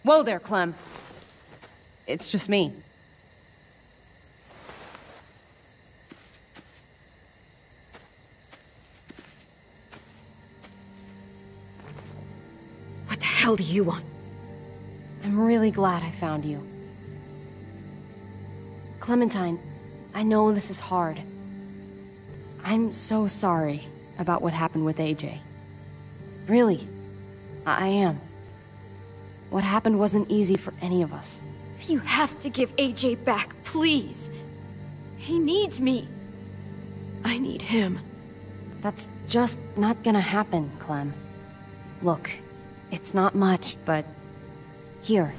Whoa there, Clem. It's just me. What the hell do you want? I'm really glad I found you. Clementine, I know this is hard. I'm so sorry about what happened with AJ. Really, I am. What happened wasn't easy for any of us. You have to give AJ back, please. He needs me. I need him. That's just not gonna happen, Clem. Look, it's not much, but... here.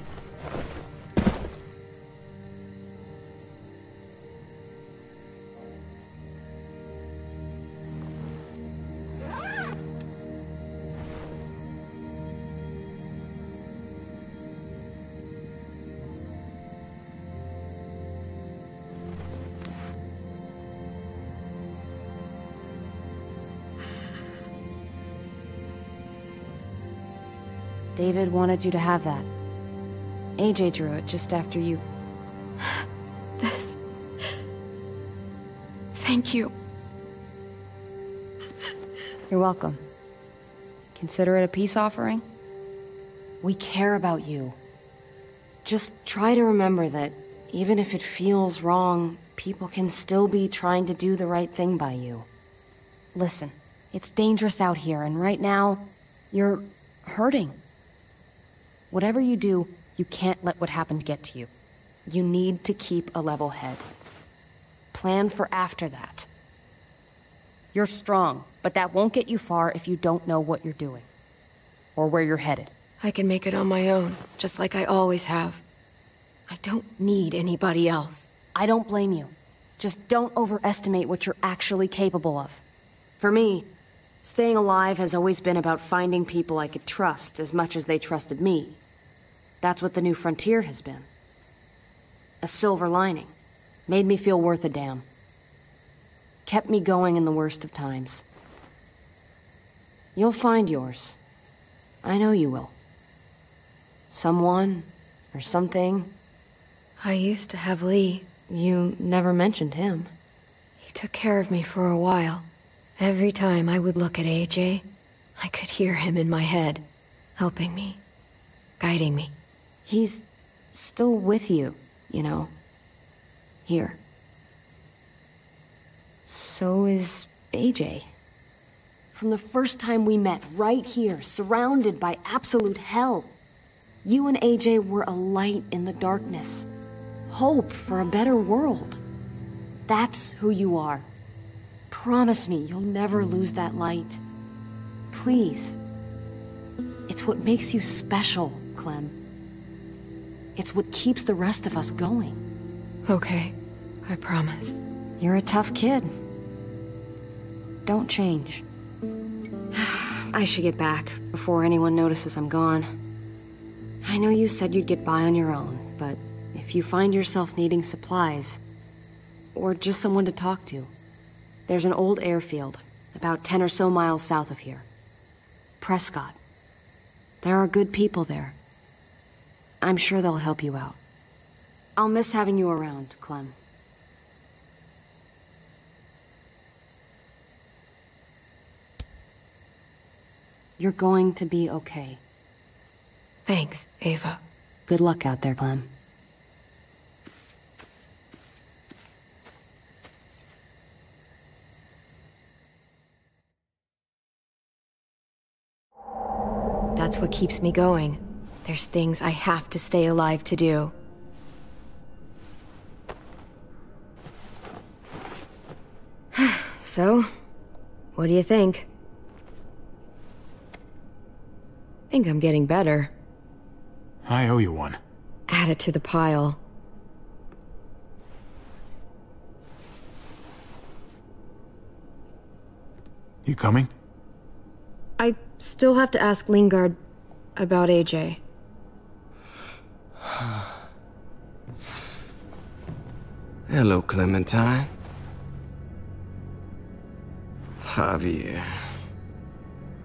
David wanted you to have that. AJ drew it just after you... This... Thank you. You're welcome. Consider it a peace offering? We care about you. Just try to remember that even if it feels wrong, people can still be trying to do the right thing by you. Listen, it's dangerous out here, and right now, you're hurting. Whatever you do, you can't let what happened get to you. You need to keep a level head. Plan for after that. You're strong, but that won't get you far if you don't know what you're doing. Or where you're headed. I can make it on my own, just like I always have. I don't need anybody else. I don't blame you. Just don't overestimate what you're actually capable of. For me, staying alive has always been about finding people I could trust as much as they trusted me. That's what the new frontier has been. A silver lining. Made me feel worth a damn. Kept me going in the worst of times. You'll find yours. I know you will. Someone, or something. I used to have Lee. You never mentioned him. He took care of me for a while. Every time I would look at AJ, I could hear him in my head, helping me, guiding me. He's still with you, you know. Here. So is AJ. From the first time we met, right here, surrounded by absolute hell, you and AJ were a light in the darkness. Hope for a better world. That's who you are. Promise me you'll never lose that light. Please. It's what makes you special, Clem. It's what keeps the rest of us going. Okay, I promise. You're a tough kid. Don't change. I should get back before anyone notices I'm gone. I know you said you'd get by on your own, but if you find yourself needing supplies, or just someone to talk to, there's an old airfield, about 10 or so miles south of here. Prescott. There are good people there. I'm sure they'll help you out. I'll miss having you around, Clem. You're going to be okay. Thanks, Ava. Good luck out there, Clem. That's what keeps me going. There's things I have to stay alive to do. So, what do you think? Think I'm getting better. I owe you one. Add it to the pile. You coming? I still have to ask Lingard about AJ. Hello, Clementine. Javier.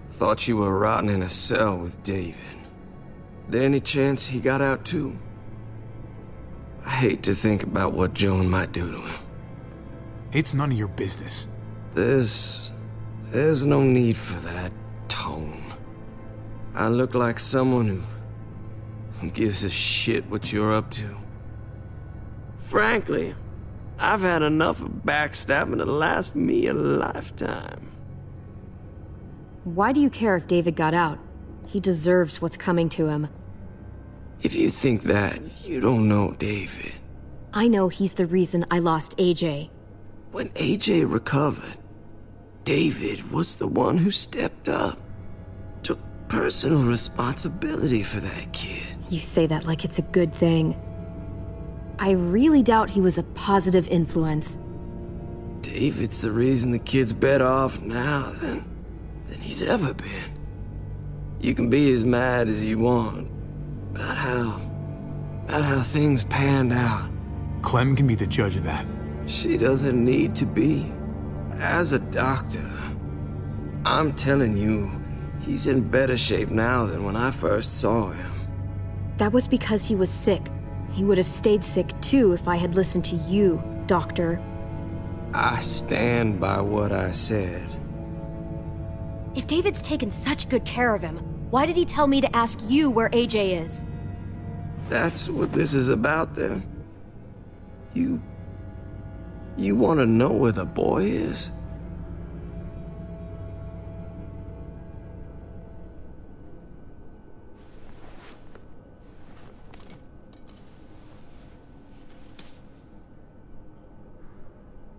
Thought you were rotting in a cell with David. There any chance he got out too? I hate to think about what Joan might do to him. It's none of your business. There's no need for that tone. I look like someone who gives a shit what you're up to. Frankly, I've had enough of backstabbing to last me a lifetime. Why do you care if David got out? He deserves what's coming to him. If you think that, you don't know David. I know he's the reason I lost AJ. When AJ recovered, David was the one who stepped up. Took personal responsibility for that kid. You say that like it's a good thing. I really doubt he was a positive influence. David's the reason the kid's better off now than he's ever been. You can be as mad as you want about how things panned out. Clem can be the judge of that. She doesn't need to be. As a doctor, I'm telling you, he's in better shape now than when I first saw him. That was because he was sick. He would have stayed sick too if I had listened to you, Doctor. I stand by what I said. If David's taken such good care of him, why did he tell me to ask you where AJ is? That's what this is about, then. You want to know where the boy is?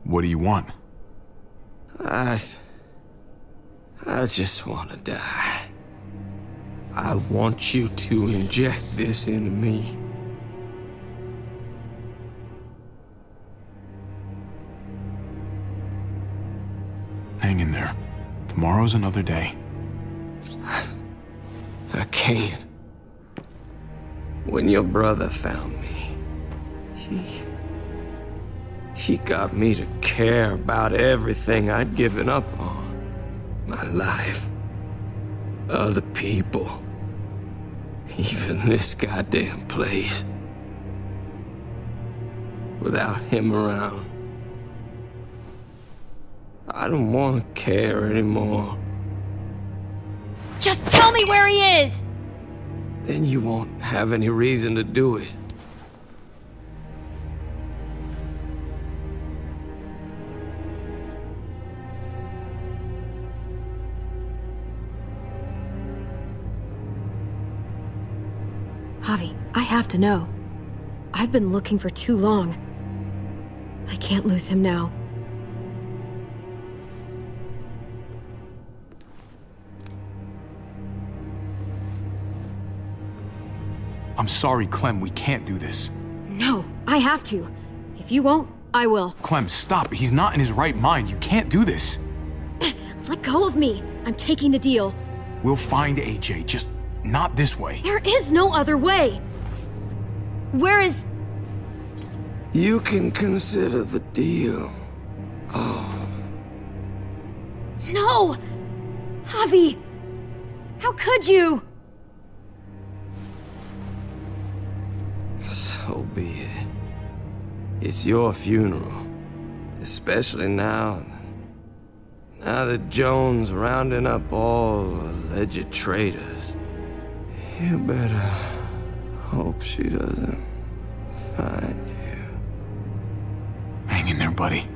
What do you want? I just want to die. I want you to inject this into me. Hang in there. Tomorrow's another day. I can't. When your brother found me, he got me to care about everything I'd given up on. My life. Other people. Even this goddamn place. Without him around, I don't want to care anymore. Just tell me where he is! Then you won't have any reason to do it. Javi, I have to know. I've been looking for too long. I can't lose him now. I'm sorry, Clem, we can't do this. No, I have to. If you won't, I will. Clem, stop. He's not in his right mind. You can't do this. Let go of me. I'm taking the deal. We'll find AJ, just not this way. There is no other way. Where is... You can consider the deal. Oh. No! Javi! How could you? So be it. It's your funeral. Especially now that Joan's rounding up all alleged traitors. You better hope she doesn't find you. Hang in there, buddy.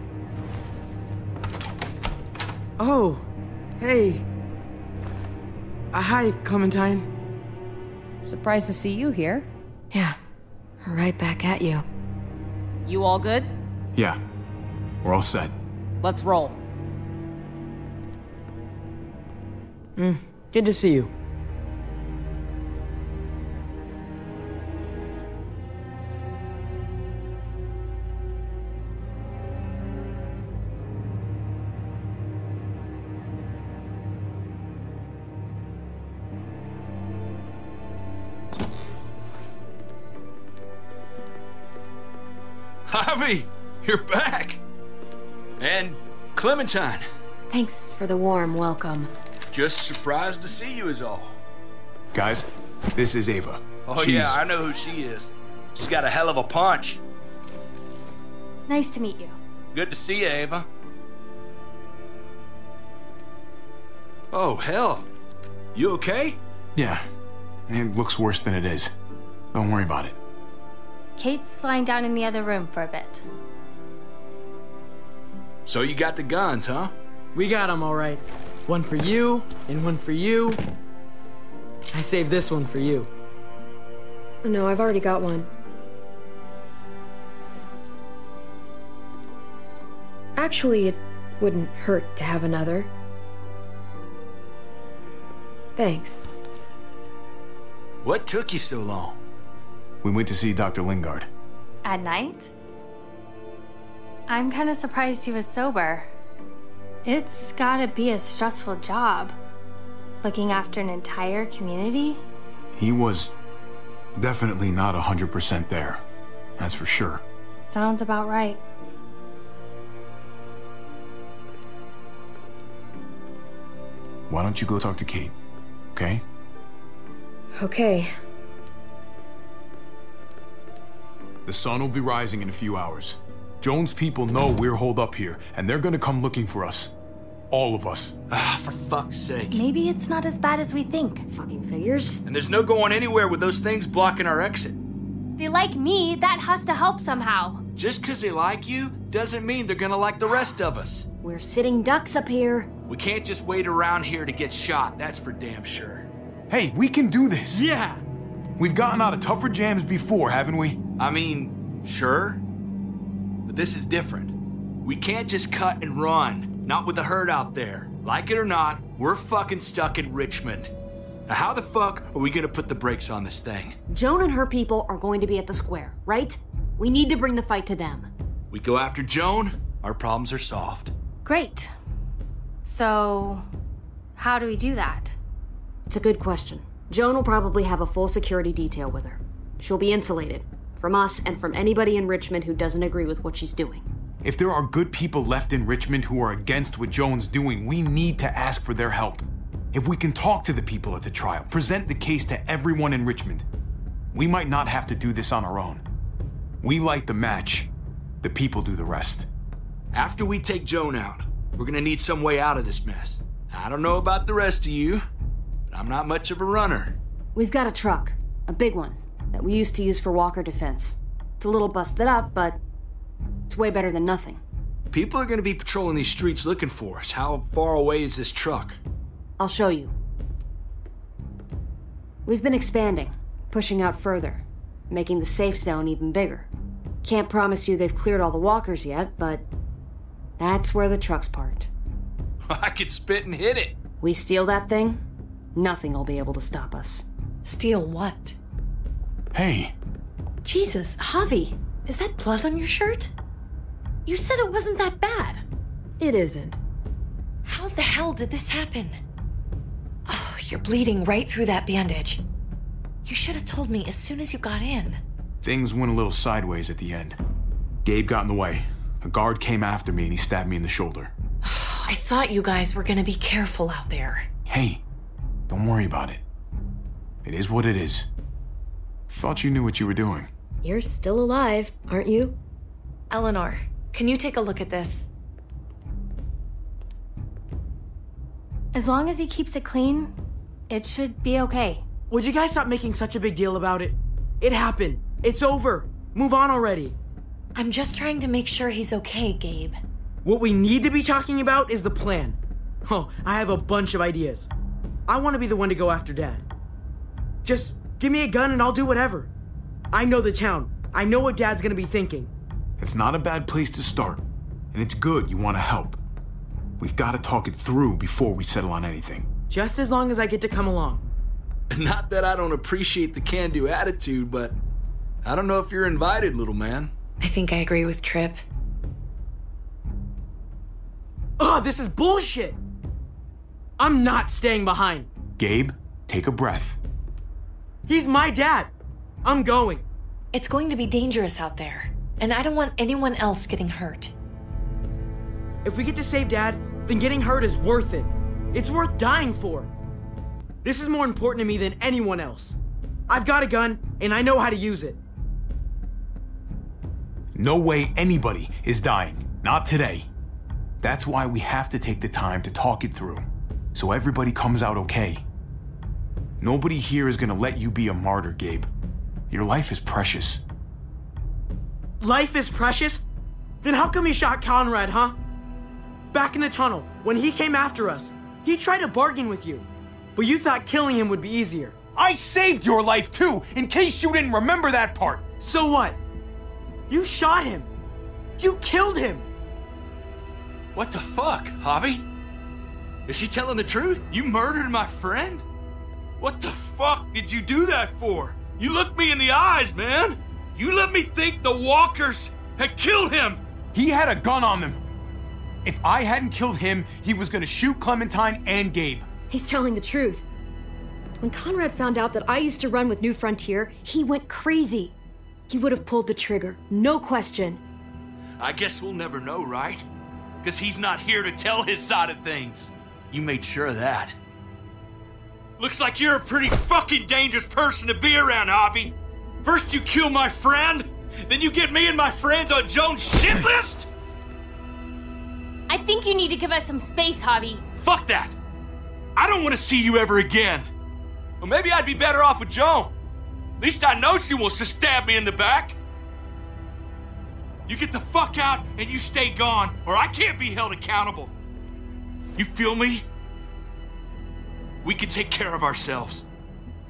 Oh, hey. Hi, Clementine. Surprised to see you here. Yeah, right back at you. You all good? Yeah. We're all set. Let's roll. Good to see you. Javi, you're back! And Clementine. Thanks for the warm welcome. Just surprised to see you is all. Guys, this is Ava. Oh yeah, I know who she is. She's got a hell of a punch. Nice to meet you. Good to see you, Ava. Oh, hell. You okay? Yeah. It looks worse than it is. Don't worry about it. Kate's lying down in the other room for a bit. So you got the guns, huh? We got them all right. One for you, and one for you. I saved this one for you. No, I've already got one. Actually, it wouldn't hurt to have another. Thanks. What took you so long? We went to see Dr. Lingard. At night? I'm kind of surprised he was sober. It's gotta be a stressful job. Looking after an entire community? He was definitely not 100% there. That's for sure. Sounds about right. Why don't you go talk to Kate, okay? Okay. The sun will be rising in a few hours. Jones' people know we're holed up here, and they're gonna come looking for us. All of us. Ah, for fuck's sake. Maybe it's not as bad as we think. Fucking figures. And there's no going anywhere with those things blocking our exit. They like me, that has to help somehow. Just 'cause they like you doesn't mean they're gonna like the rest of us. We're sitting ducks up here. We can't just wait around here to get shot, that's for damn sure. Hey, we can do this! Yeah! We've gotten out of tougher jams before, haven't we? I mean, sure. But this is different. We can't just cut and run, not with the herd out there. Like it or not, we're fucking stuck in Richmond. Now how the fuck are we gonna put the brakes on this thing? Joan and her people are going to be at the square, right? We need to bring the fight to them. We go after Joan, our problems are solved. Great. So, how do we do that? It's a good question. Joan will probably have a full security detail with her. She'll be insulated. From us and from anybody in Richmond who doesn't agree with what she's doing. If there are good people left in Richmond who are against what Joan's doing, we need to ask for their help. If we can talk to the people at the trial, present the case to everyone in Richmond, we might not have to do this on our own. We light the match, the people do the rest. After we take Joan out, we're gonna need some way out of this mess. I don't know about the rest of you, but I'm not much of a runner. We've got a truck, a big one, that we used to use for walker defense. It's a little busted up, but it's way better than nothing. People are gonna be patrolling these streets looking for us. How far away is this truck? I'll show you. We've been expanding, pushing out further, making the safe zone even bigger. Can't promise you they've cleared all the walkers yet, but that's where the truck's parked. I could spit and hit it. We steal that thing, nothing will be able to stop us. Steal what? Hey, Jesus, Javi, is that blood on your shirt? You said it wasn't that bad. It isn't. How the hell did this happen? Oh, you're bleeding right through that bandage. You should have told me as soon as you got in. things went a little sideways at the end. Gabe got in the way. A guard came after me and he stabbed me in the shoulder. I thought you guys were gonna be careful out there. Hey, don't worry about it. It is what it is. Thought you knew what you were doing. You're still alive, aren't you? Eleanor, can you take a look at this? As long as he keeps it clean, it should be okay. Would you guys stop making such a big deal about it? It happened. It's over. Move on already. I'm just trying to make sure he's okay, Gabe. What we need to be talking about is the plan. Oh, I have a bunch of ideas. I want to be the one to go after Dad. Just Give me a gun and I'll do whatever. I know the town. I know what Dad's gonna be thinking. It's not a bad place to start, and it's good you want to help. We've got to talk it through before we settle on anything. Just as long as I get to come along. Not that I don't appreciate the can-do attitude, but I don't know if you're invited, little man. I think I agree with Tripp. Ugh, this is bullshit! I'm not staying behind. Gabe, take a breath. He's my dad. I'm going. It's going to be dangerous out there, and I don't want anyone else getting hurt. If we get to save Dad, then getting hurt is worth it. It's worth dying for. This is more important to me than anyone else. I've got a gun, and I know how to use it. No way anybody is dying. Not today. That's why we have to take the time to talk it through, so everybody comes out okay. Nobody here is gonna let you be a martyr, Gabe. Your life is precious. Life is precious? Then how come you shot Conrad, huh? Back in the tunnel, when he came after us, he tried to bargain with you, but you thought killing him would be easier. I saved your life too, in case you didn't remember that part. So what? You shot him. You killed him. What the fuck, Javi? Is she telling the truth? You murdered my friend? What the fuck did you do that for? You looked me in the eyes, man. You let me think the walkers had killed him. He had a gun on them. If I hadn't killed him, he was gonna shoot Clementine and Gabe. He's telling the truth. When Conrad found out that I used to run with New Frontier, he went crazy. He would have pulled the trigger, no question. I guess we'll never know, right? Because he's not here to tell his side of things. You made sure of that. Looks like you're a pretty fucking dangerous person to be around, Javi. First you kill my friend, then you get me and my friends on Jones' shit list? I think you need to give us some space, Javi. Fuck that! I don't want to see you ever again. Well, maybe I'd be better off with Joan. At least I know she wants to stab me in the back. You get the fuck out and you stay gone, or I can't be held accountable. You feel me? We can take care of ourselves.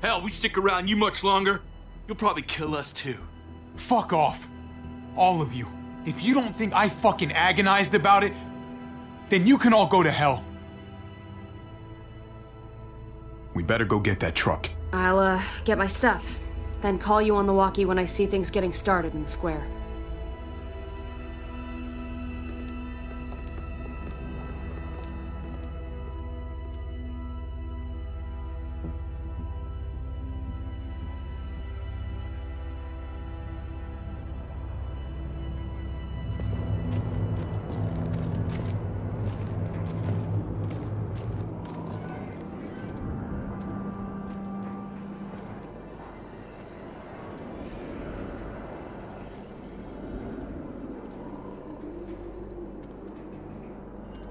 Hell, we stick around you much longer, you'll probably kill us too. Fuck off. All of you. If you don't think I fucking agonized about it, then you can all go to hell. We better go get that truck. I'll, get my stuff. Then call you on the walkie when I see things getting started in the square.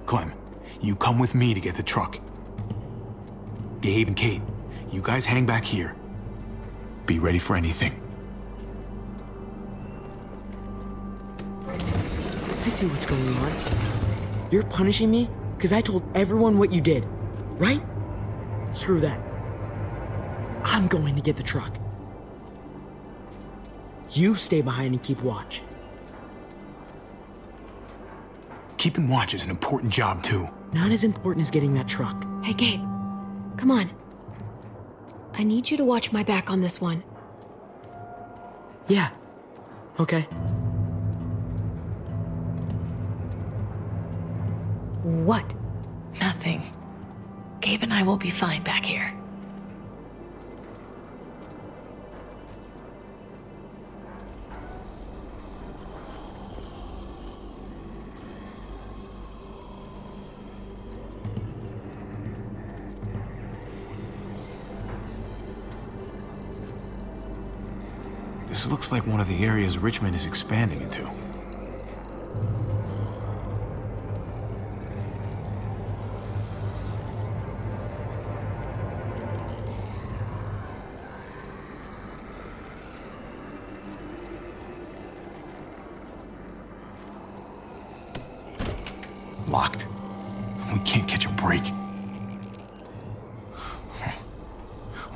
Clem, you come with me to get the truck. Gabe and Kate, you guys hang back here. Be ready for anything. I see what's going on. You're punishing me because I told everyone what you did, right? Screw that. I'm going to get the truck. You stay behind and keep watch. Keeping watch is an important job, too. Not as important as getting that truck. Hey, Gabe. Come on. I need you to watch my back on this one. Yeah. Okay. What? Nothing. Gabe and I will be fine back here. This looks like one of the areas Richmond is expanding into. Locked. We can't catch a break.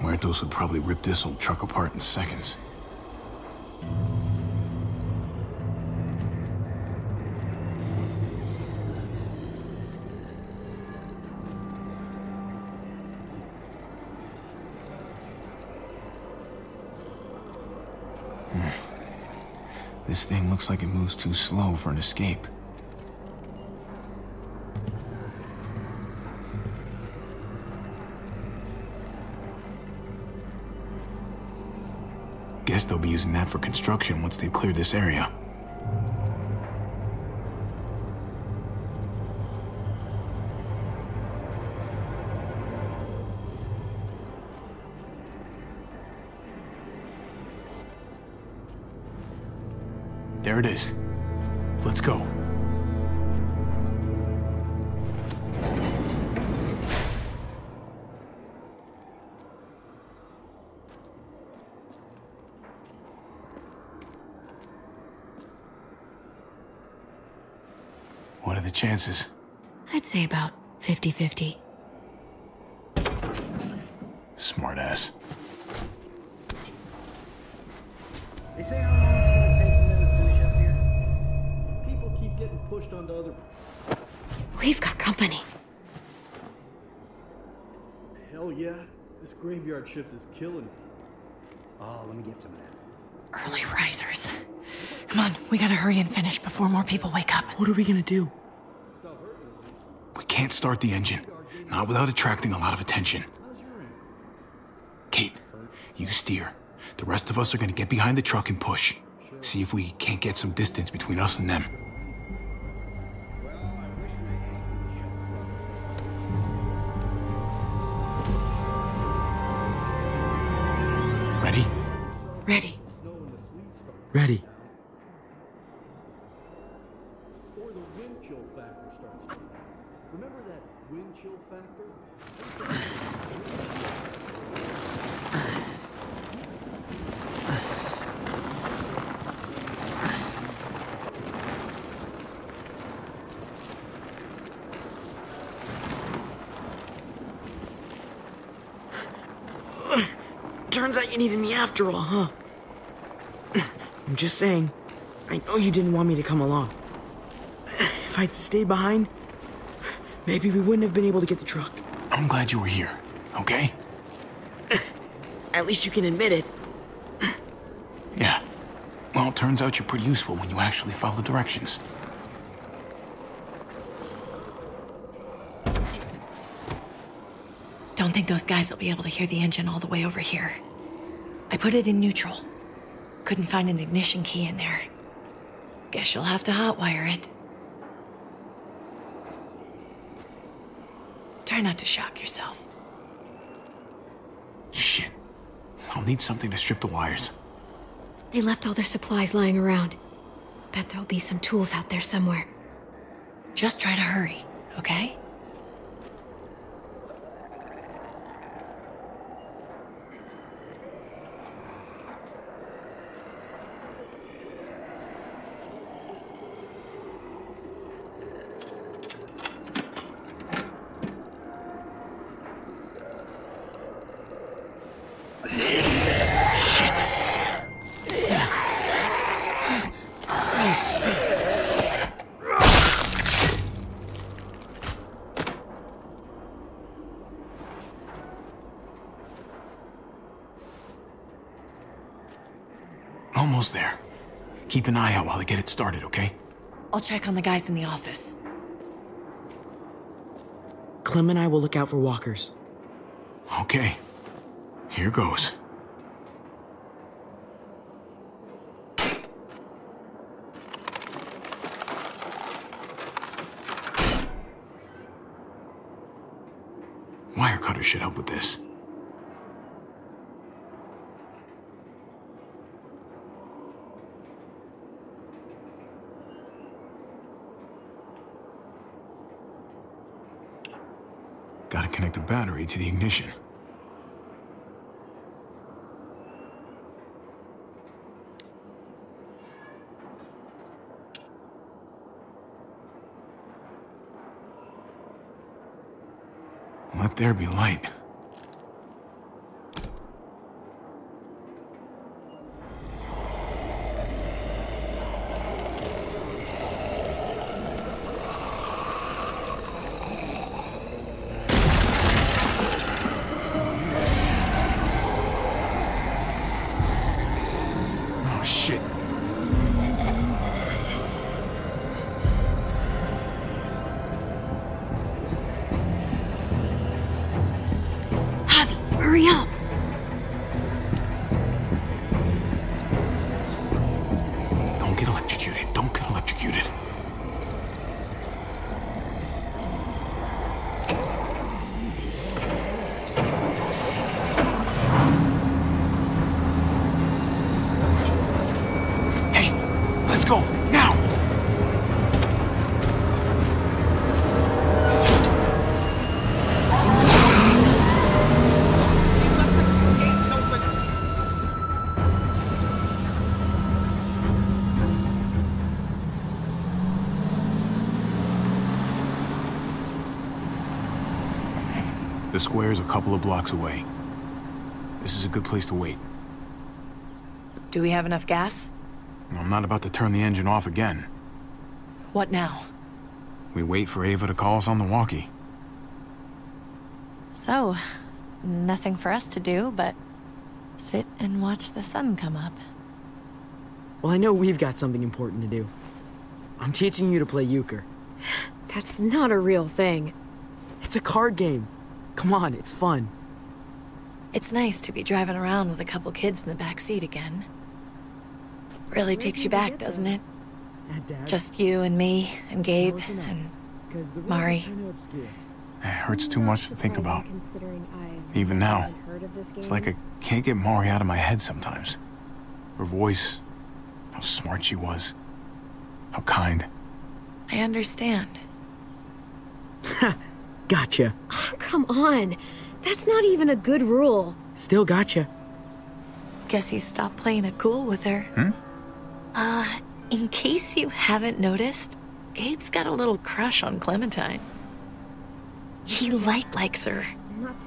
Muertos would probably rip this old truck apart in seconds. This thing looks like it moves too slow for an escape. Guess they'll be using that for construction once they've cleared this area. There it is. Let's go. What are the chances? I'd say about 50-50. Smartass. They say how long it's gonna take for them to finish up here. People keep getting pushed onto other... We've got company. Hell yeah. This graveyard shift is killing me. Oh, let me get some of that. Early risers. Come on, we gotta hurry and finish before more people wake up. What are we gonna do? We can't start the engine. Not without attracting a lot of attention. Kate, you steer. The rest of us are gonna get behind the truck and push. See if we can't get some distance between us and them. Ready? Ready. Ready. Or the wind chill factor starts. Remember that wind chill factor? Turns out you needed me after all, huh? I'm just saying, I know you didn't want me to come along. If I'd stayed behind, maybe we wouldn't have been able to get the truck. I'm glad you were here, okay? At least you can admit it. Yeah. Well, it turns out you're pretty useful when you actually follow directions. Don't think those guys will be able to hear the engine all the way over here. I put it in neutral. Couldn't find an ignition key in there. Guess you'll have to hotwire it. Try not to shock yourself. Shit. I'll need something to strip the wires. They left all their supplies lying around. Bet there'll be some tools out there somewhere. Just try to hurry, okay? Almost there. Keep an eye out while I get it started, okay? I'll check on the guys in the office. Clem and I will look out for walkers. Okay. Here goes. Wire cutter should help with this. Gotta connect the battery to the ignition. Let there be light. Hurry up! Don't get electrocuted. Don't get electrocuted. Hey, let's go, now! The square's a couple of blocks away. This is a good place to wait. Do we have enough gas? I'm not about to turn the engine off again. What now? We wait for Ava to call us on the walkie. So, nothing for us to do but sit and watch the sun come up. Well, I know we've got something important to do. I'm teaching you to play euchre. That's not a real thing. It's a card game. Come on, it's fun. It's nice to be driving around with a couple kids in the back seat again. Really takes you back, doesn't it? Just you and me and Gabe and Mari. It hurts too much to think about. Even now, it's like I can't get Mari out of my head sometimes. Her voice, how smart she was, how kind. I understand. Gotcha. Oh, come on. That's not even a good rule. Still gotcha. Guess he stopped playing it cool with her. In case you haven't noticed, Gabe's got a little crush on Clementine. He likes her.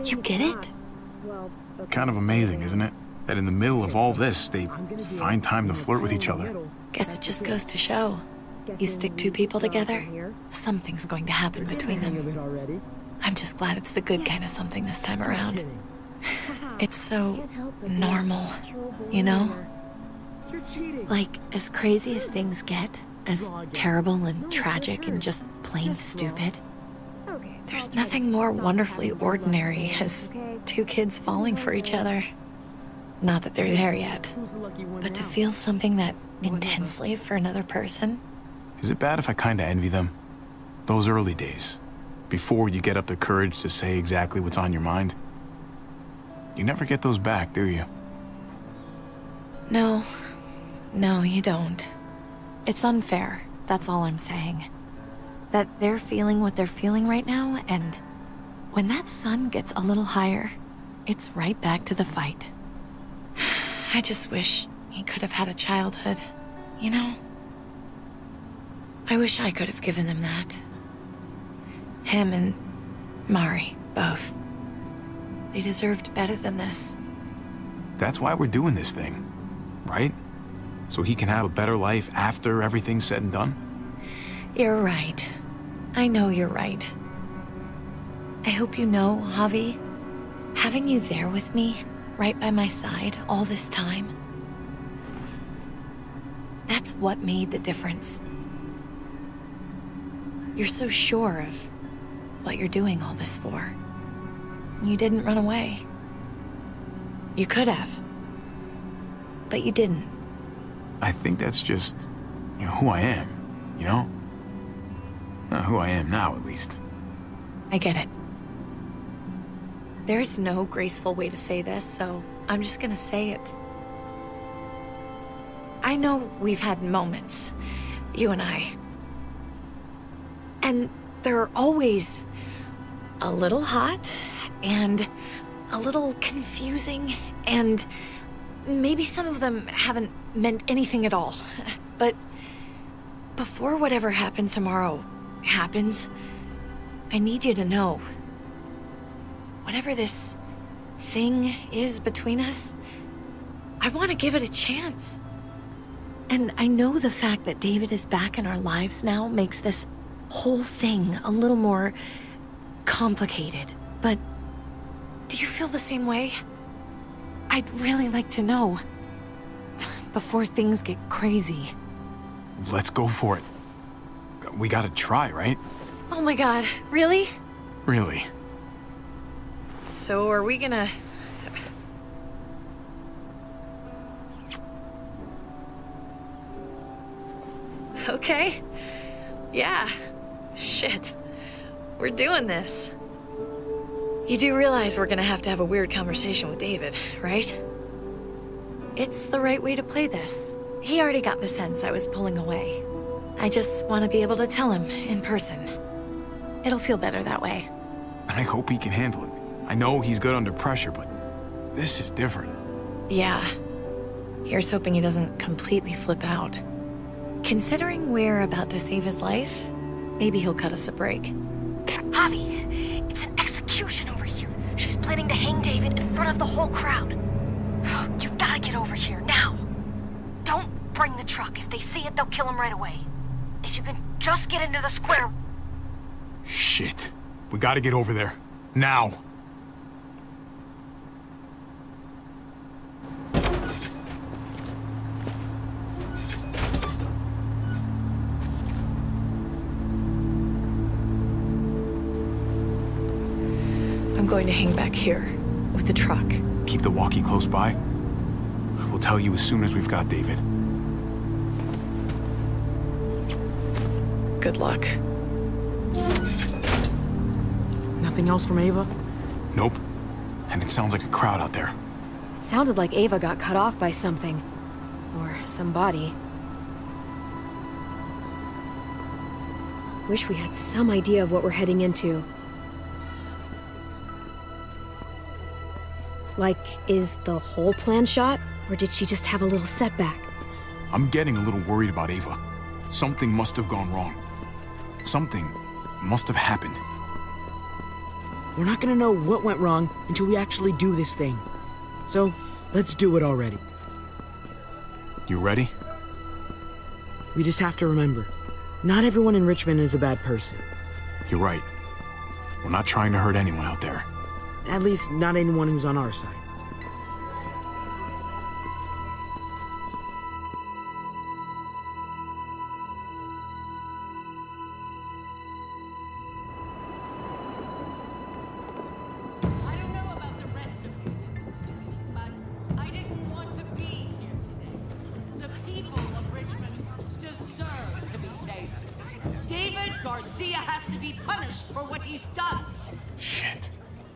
You get it? Kind of amazing, isn't it? That in the middle of all this, they find time to flirt with each other. Guess it just goes to show. You stick two people together, something's going to happen between them. I'm just glad it's the good kind of something this time around. It's so normal, you know? Like, as crazy as things get, as terrible and tragic and just plain stupid, there's nothing more wonderfully ordinary as two kids falling for each other. Not that they're there yet, but to feel something that intensely for another person. Is it bad if I kinda envy them? Those early days, before you get up the courage to say exactly what's on your mind. You never get those back, do you? No, you don't. It's unfair, that's all I'm saying. That they're feeling what they're feeling right now, and when that sun gets a little higher, it's right back to the fight. I just wish he could have had a childhood, you know? I wish I could have given them that. Him and Mari, both. They deserved better than this. That's why we're doing this thing, right? So he can have a better life after everything's said and done? You're right. I know you're right. I hope you know, Javi, having you there with me, right by my side, all this time, that's what made the difference. You're so sure of what you're doing all this for. You didn't run away. You could have, but you didn't. I think that's just, who I am, you know? Who I am now, at least. I get it. There's no graceful way to say this, so I'm just gonna say it. I know we've had moments, you and I. And they're always a little hot, and a little confusing, and maybe some of them haven't meant anything at all. But before whatever happens tomorrow happens, I need you to know, whatever this thing is between us, I want to give it a chance. And I know the fact that David is back in our lives now makes this whole thing a little more complicated, but do you feel the same way? I'd really like to know before things get crazy. Let's go for it. We gotta try, right? Oh my god, really? Really. So are we gonna Okay. Yeah. Shit. We're doing this. You do realize we're gonna have to have a weird conversation with David, right? It's the right way to play this. He already got the sense I was pulling away. I just want to be able to tell him in person. It'll feel better that way. I hope he can handle it. I know he's good under pressure, but this is different. Yeah. Here's hoping he doesn't completely flip out. Considering we're about to save his life, maybe he'll cut us a break. Javi, it's an execution over here. She's planning to hang David in front of the whole crowd. You've got to get over here, now. Don't bring the truck. If they see it, they'll kill him right away. If you can just get into the square... Shit. We gotta get over there. Now. I'm going to hang back here with the truck. Keep the walkie close by. We'll tell you as soon as we've got David. Good luck. Nothing else from Ava? Nope. And it sounds like a crowd out there. It sounded like Ava got cut off by something. Or somebody. Wish we had some idea of what we're heading into. Like, is the whole plan shot? Or did she just have a little setback? I'm getting a little worried about Ava. Something must have gone wrong. Something must have happened. We're not gonna know what went wrong until we actually do this thing. So, let's do it already. You ready? We just have to remember, not everyone in Richmond is a bad person. You're right. We're not trying to hurt anyone out there. At least, not anyone who's on our side.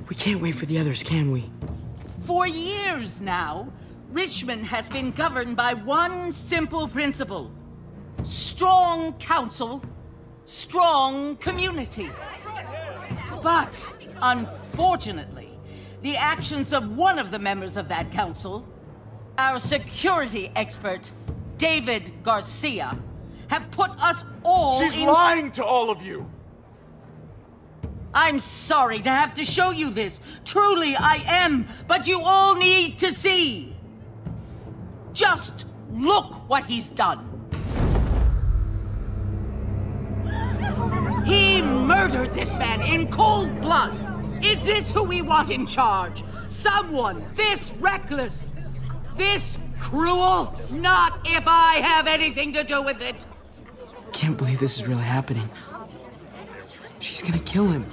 We can't wait for the others, can we? For years now, Richmond has been governed by one simple principle. Strong council, strong community. But, unfortunately, the actions of one of the members of that council, our security expert, David Garcia, have put us all She's lying to all of you! I'm sorry to have to show you this. Truly, I am. But you all need to see. Just look what he's done. He murdered this man in cold blood. Is this who we want in charge? Someone this reckless, this cruel? Not if I have anything to do with it. Can't believe this is really happening. She's gonna kill him.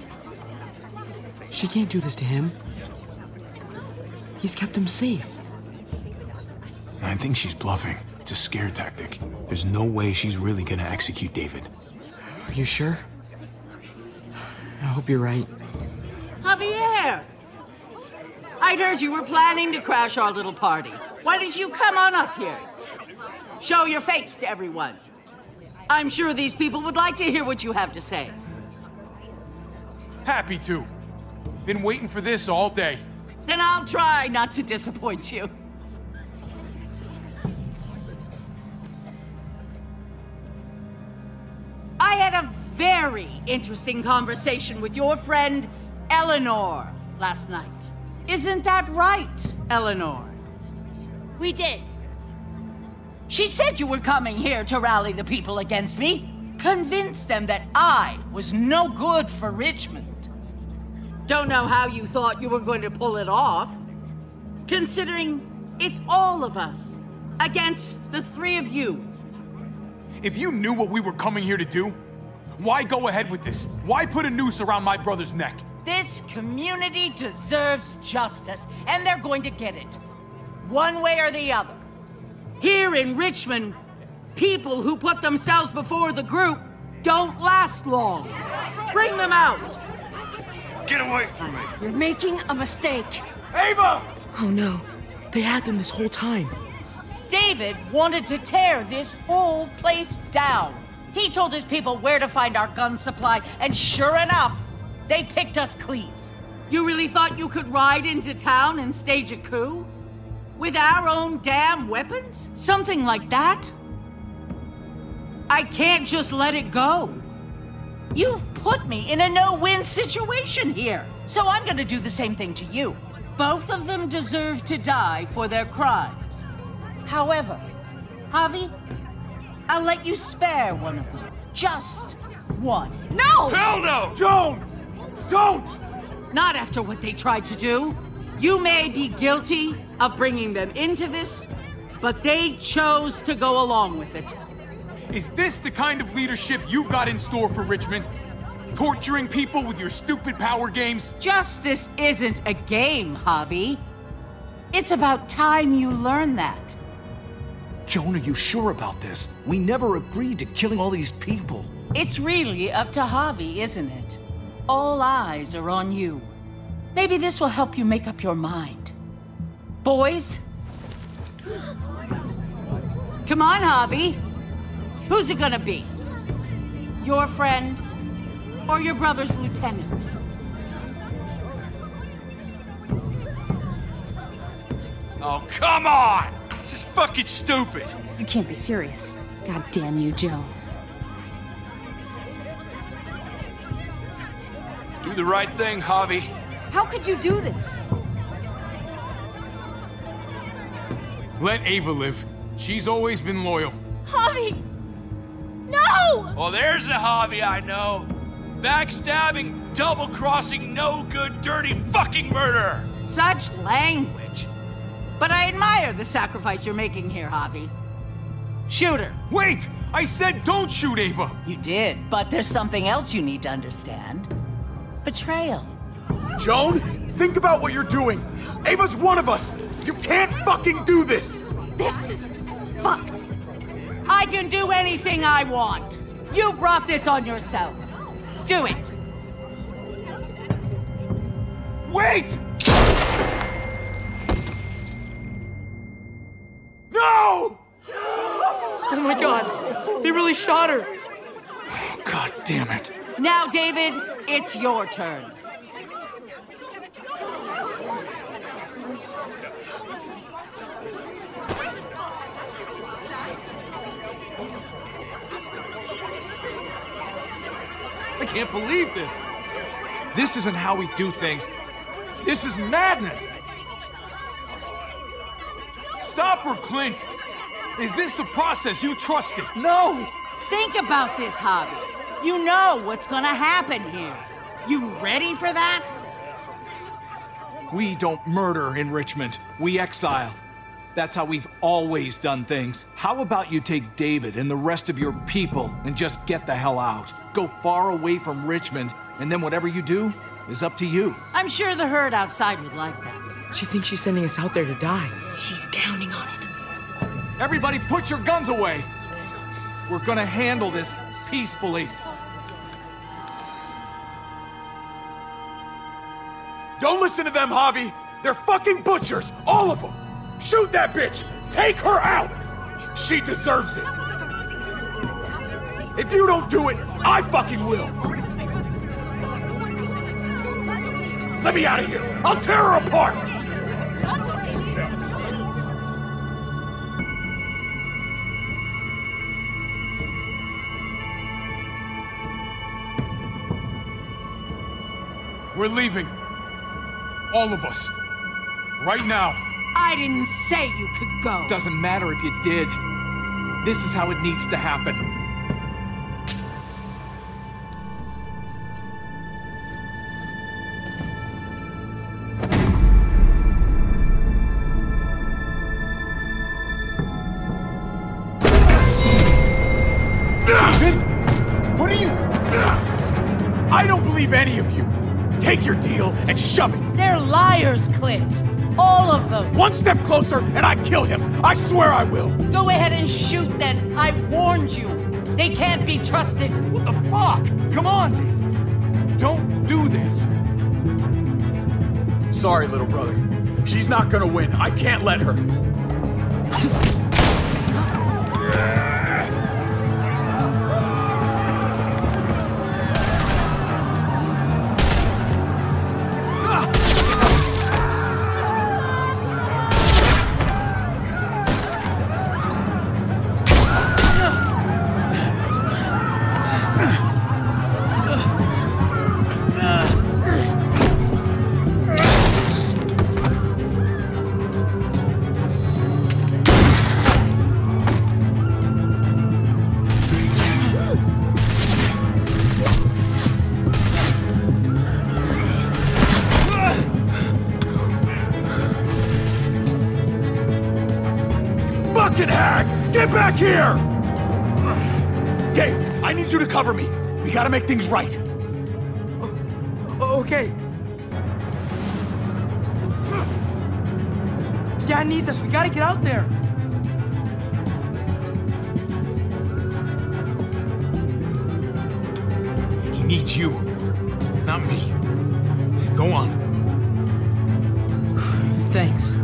She can't do this to him. He's kept him safe. I think she's bluffing. It's a scare tactic. There's no way she's really gonna execute David. Are you sure? I hope you're right. Javier! I'd heard you were planning to crash our little party. Why don't you come on up here? Show your face to everyone. I'm sure these people would like to hear what you have to say. Happy to. Been waiting for this all day. Then I'll try not to disappoint you. I had a very interesting conversation with your friend, Eleanor, last night. Isn't that right, Eleanor? We did. She said you were coming here to rally the people against me, convince them that I was no good for Richmond. Don't know how you thought you were going to pull it off, considering it's all of us against the three of you. If you knew what we were coming here to do, why go ahead with this? Why put a noose around my brother's neck? This community deserves justice, and they're going to get it. One way or the other. Here in Richmond, People who put themselves before the group don't last long. Bring them out. Get away from me. You're making a mistake. Ava! Oh no, they had them this whole time. David wanted to tear this whole place down. He told his people where to find our gun supply, and sure enough, they picked us clean. You really thought you could ride into town and stage a coup? With our own damn weapons? Something like that? I can't just let it go. You've put me in a no-win situation here, so I'm gonna do the same thing to you. Both of them deserve to die for their crimes. However, Javi, I'll let you spare one of them. Just one. No! Hell no! Joan! Don't! Not after what they tried to do. You may be guilty of bringing them into this, but they chose to go along with it. Is this the kind of leadership you've got in store for Richmond? Torturing people with your stupid power games? Justice isn't a game, Javi. It's about time you learn that. Joan, are you sure about this? We never agreed to killing all these people. It's really up to Javi, isn't it? All eyes are on you. Maybe this will help you make up your mind. Boys? Come on, Javi. Who's it gonna be? Your friend or your brother's lieutenant? Oh, come on! This is fucking stupid. You can't be serious. God damn you, Joan. Do the right thing, Javi. How could you do this? Let Ava live. She's always been loyal. Javi! No! Well, there's the Javi I know. Backstabbing, double-crossing, no-good, dirty fucking murderer. Such language. But I admire the sacrifice you're making here, Javi. Shoot her. Wait! I said don't shoot Ava! You did, but there's something else you need to understand. Betrayal. Joan, think about what you're doing. Ava's one of us. You can't fucking do this. This is fucked. I can do anything I want. You brought this on yourself. Do it. Wait! No! Oh my god, they really shot her. God damn it. Now, David, it's your turn. I can't believe this. This isn't how we do things. This is madness. Stop her, Clint. Is this the process you trusted? No! Think about this, Javi. You know what's gonna happen here. You ready for that? We don't murder in Richmond. We exile. That's how we've always done things. How about you take David and the rest of your people and just get the hell out? Go far away from Richmond, and then whatever you do is up to you. I'm sure the herd outside would like that. She thinks she's sending us out there to die. She's counting on it. Everybody put your guns away. We're gonna handle this peacefully. Don't listen to them, Javi. They're fucking butchers, all of them. Shoot that bitch. Take her out. She deserves it. If you don't do it, I fucking will. Let me out of here. I'll tear her apart. We're leaving. All of us. Right now. I didn't say you could go. Doesn't matter if you did. This is how it needs to happen. David? What are you... I don't believe any of you. Take your deal and shove it. They're liars, Clint. All of them! One step closer and I kill him! I swear I will! Go ahead and shoot then! I warned you! They can't be trusted! What the fuck? Come on, Dave! Don't do this! Sorry, little brother. She's not gonna win. I can't let her. Fucking hag! Get back here! Okay, I need you to cover me. We gotta make things right. Okay. Dad needs us. We gotta get out there. He needs you, not me. Go on. Thanks.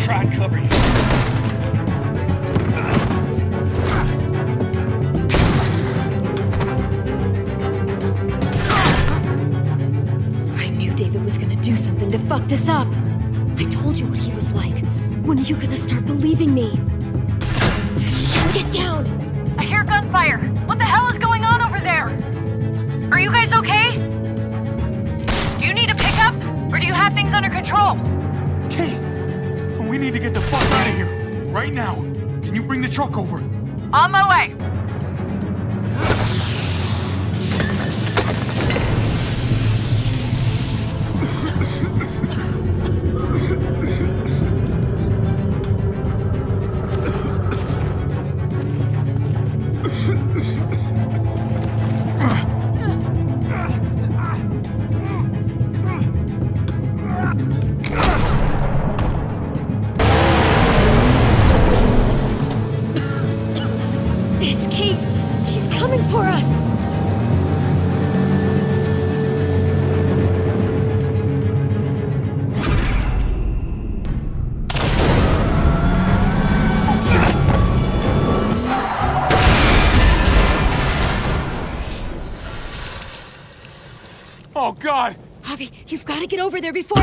Try and cover you. I knew David was gonna do something to fuck this up. I told you what he was like. When are you gonna start believing me? Get down! I hear gunfire. What the hell is going on over there? Are you guys okay? Do you need a pickup? Or do you have things under control? Kate! We need to get the fuck out of here, right now. Can you bring the truck over? On my way. It's Kate. She's coming for us. Oh, God! Javi, you've got to get over there before...